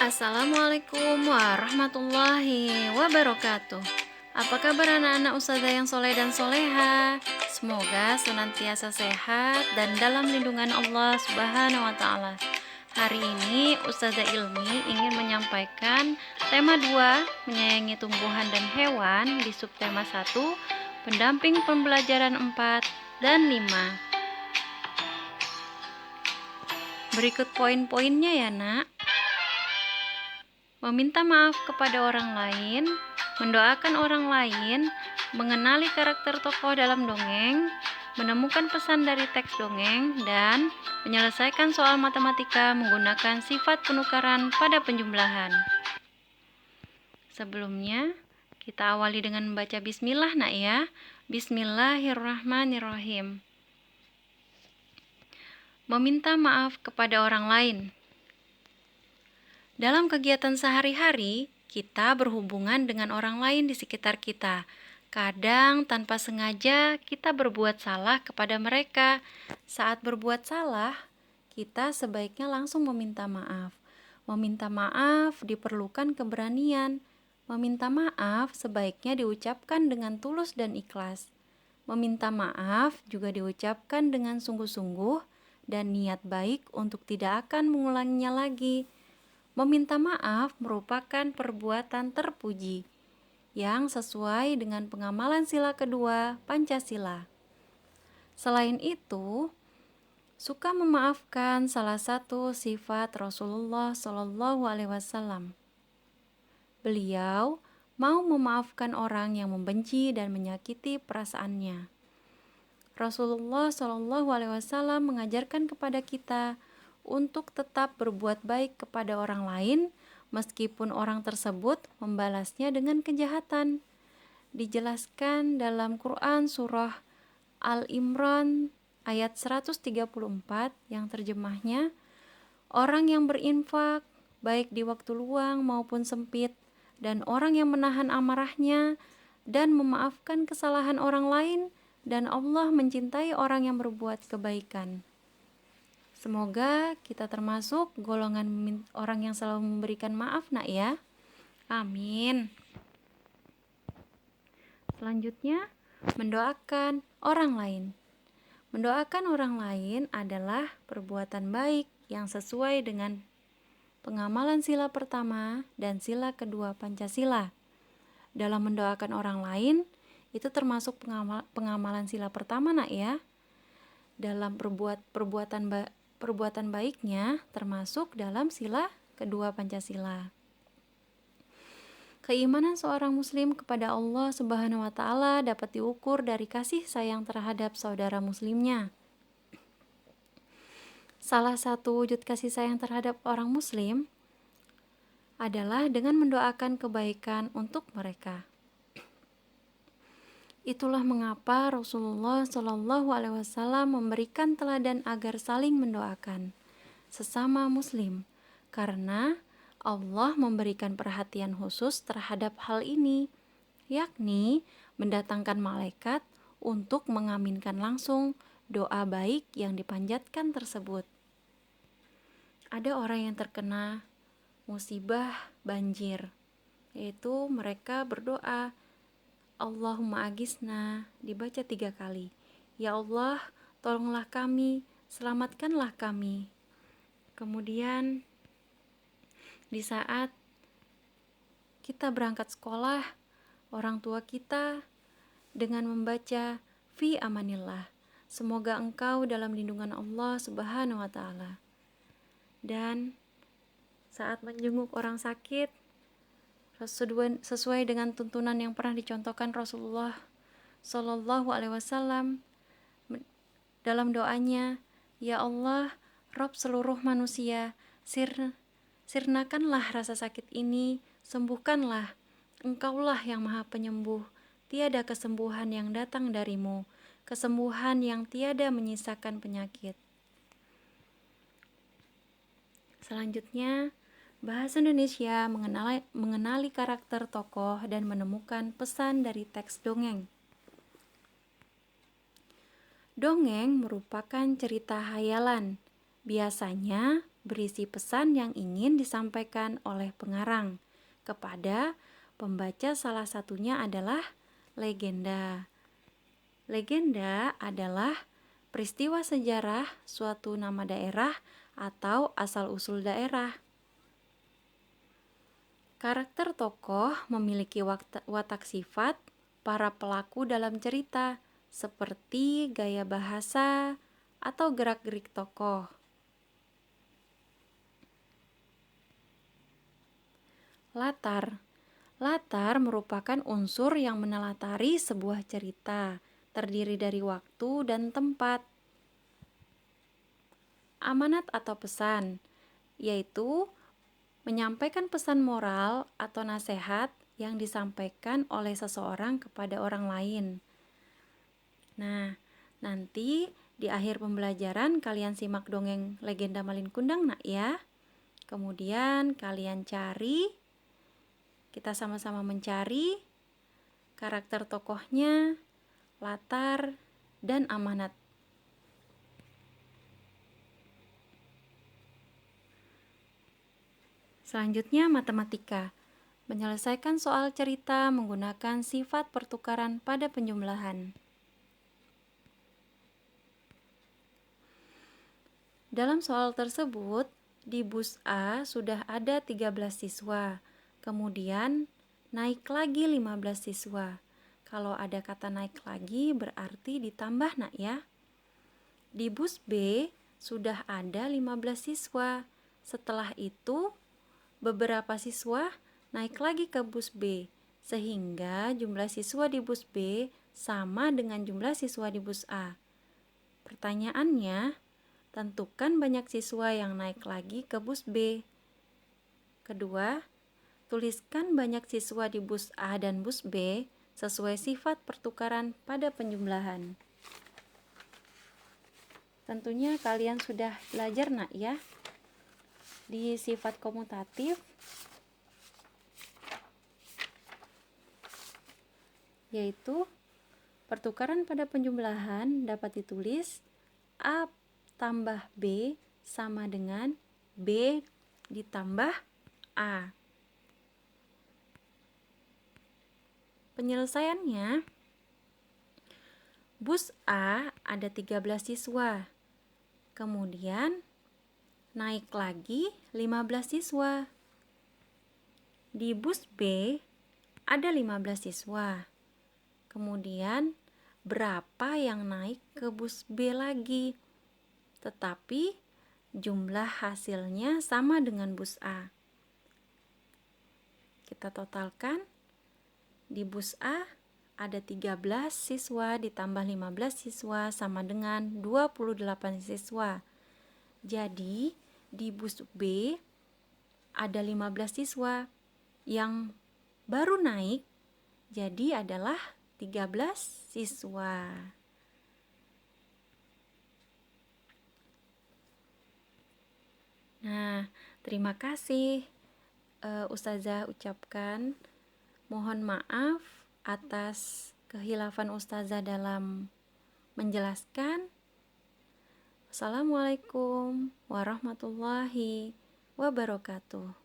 Assalamualaikum warahmatullahi wabarakatuh. Apa kabar anak-anak ustazah yang soleh dan soleha? Semoga senantiasa sehat dan dalam lindungan Allah Subhanahu wa Ta'ala. Hari ini Ustazah Ilmi ingin menyampaikan tema 2, menyayangi tumbuhan dan hewan, di subtema 1, pendamping pembelajaran 4 dan 5. Berikut poin-poinnya ya nak. Meminta maaf kepada orang lain, mendoakan orang lain, mengenali karakter tokoh dalam dongeng, menemukan pesan dari teks dongeng, dan menyelesaikan soal matematika menggunakan sifat penukaran pada penjumlahan. Sebelumnya, kita awali dengan membaca bismillah nak ya. Bismillahirrahmanirrahim. Meminta maaf kepada orang lain. Dalam kegiatan sehari-hari, kita berhubungan dengan orang lain di sekitar kita. Kadang tanpa sengaja kita berbuat salah kepada mereka. Saat berbuat salah, kita sebaiknya langsung meminta maaf. Meminta maaf diperlukan keberanian. Meminta maaf sebaiknya diucapkan dengan tulus dan ikhlas. Meminta maaf juga diucapkan dengan sungguh-sungguh dan niat baik untuk tidak akan mengulanginya lagi. Meminta maaf merupakan perbuatan terpuji yang sesuai dengan pengamalan sila kedua Pancasila. Selain itu, suka memaafkan salah satu sifat Rasulullah Shallallahu Alaihi Wasallam. Beliau mau memaafkan orang yang membenci dan menyakiti perasaannya. Rasulullah Shallallahu Alaihi Wasallam mengajarkan kepada kita untuk tetap berbuat baik kepada orang lain meskipun orang tersebut membalasnya dengan kejahatan. Dijelaskan dalam Quran surah Al-Imran ayat 134 yang terjemahnya, orang yang berinfak baik di waktu luang maupun sempit, dan orang yang menahan amarahnya dan memaafkan kesalahan orang lain, dan Allah mencintai orang yang berbuat kebaikan. Semoga kita termasuk golongan orang yang selalu memberikan maaf nak ya. Amin. Selanjutnya, mendoakan orang lain. Mendoakan orang lain adalah perbuatan baik yang sesuai dengan pengamalan sila pertama dan sila kedua Pancasila. Dalam mendoakan orang lain, itu termasuk pengamalan sila pertama nak ya. Dalam perbuatan baiknya termasuk dalam sila kedua Pancasila. Keimanan seorang muslim kepada Allah Subhanahu wa Ta'ala dapat diukur dari kasih sayang terhadap saudara muslimnya. Salah satu wujud kasih sayang terhadap orang muslim adalah dengan mendoakan kebaikan untuk mereka. Itulah mengapa Rasulullah Shallallahu Alaihi Wasallam memberikan teladan agar saling mendoakan sesama muslim, karena Allah memberikan perhatian khusus terhadap hal ini, yakni mendatangkan malaikat untuk mengaminkan langsung doa baik yang dipanjatkan tersebut. Ada orang yang terkena musibah banjir, yaitu mereka berdoa, Allahumma agisna, dibaca 3 kali. Ya Allah, tolonglah kami, selamatkanlah kami. Kemudian di saat kita berangkat sekolah, orang tua kita dengan membaca fi amanillah, semoga engkau dalam lindungan Allah Subhanahu wa Ta'ala. Dan saat menjenguk orang sakit, sesuai dengan tuntunan yang pernah dicontohkan Rasulullah Shallallahu Alaihi Wasallam dalam doanya, ya Allah, Rob seluruh manusia, sirnakanlah rasa sakit ini, sembuhkanlah, engkaulah yang maha penyembuh, tiada kesembuhan yang datang darimu, kesembuhan yang tiada menyisakan penyakit. Selanjutnya, bahasa Indonesia mengenali karakter tokoh dan menemukan pesan dari teks dongeng. Dongeng merupakan cerita hayalan, biasanya berisi pesan yang ingin disampaikan oleh pengarang kepada pembaca. Salah satunya adalah legenda. Legenda adalah peristiwa sejarah suatu nama daerah atau asal-usul daerah. Karakter tokoh memiliki watak sifat para pelaku dalam cerita, seperti gaya bahasa atau gerak-gerik tokoh. Latar. Latar merupakan unsur yang menelatari sebuah cerita, terdiri dari waktu dan tempat. Amanat atau pesan, yaitu menyampaikan pesan moral atau nasihat yang disampaikan oleh seseorang kepada orang lain. Nah, nanti di akhir pembelajaran kalian simak dongeng legenda Malin Kundang nak ya. Kemudian kalian cari, kita sama-sama mencari karakter tokohnya, latar, dan amanat. Selanjutnya matematika. Menyelesaikan soal cerita menggunakan sifat pertukaran pada penjumlahan. Dalam soal tersebut, di bus A sudah ada 13 siswa. Kemudian naik lagi 15 siswa. Kalau ada kata naik lagi berarti ditambah nak ya. Di bus B sudah ada 15 siswa. Setelah itu beberapa siswa naik lagi ke bus B, sehingga jumlah siswa di bus B sama dengan jumlah siswa di bus A. Pertanyaannya, tentukan banyak siswa yang naik lagi ke bus B. Kedua, tuliskan banyak siswa di bus A dan bus B sesuai sifat pertukaran pada penjumlahan. Tentunya kalian sudah belajar nak ya. Di sifat komutatif, yaitu pertukaran pada penjumlahan dapat ditulis A tambah B sama dengan B ditambah A. Penyelesaiannya, bus A ada 13 siswa, kemudian naik lagi 15 siswa. Di bus B ada 15 siswa. Kemudian berapa yang naik ke bus B lagi? Tetapi jumlah hasilnya sama dengan bus A. Kita totalkan. Di bus A ada 13 siswa ditambah 15 siswa sama dengan 28 siswa. Jadi di bus B ada 15 siswa yang baru naik, jadi adalah 13 siswa. Nah, terima kasih Ustazah ucapkan. Mohon maaf atas kehilafan Ustazah dalam menjelaskan. Assalamualaikum warahmatullahi wabarakatuh.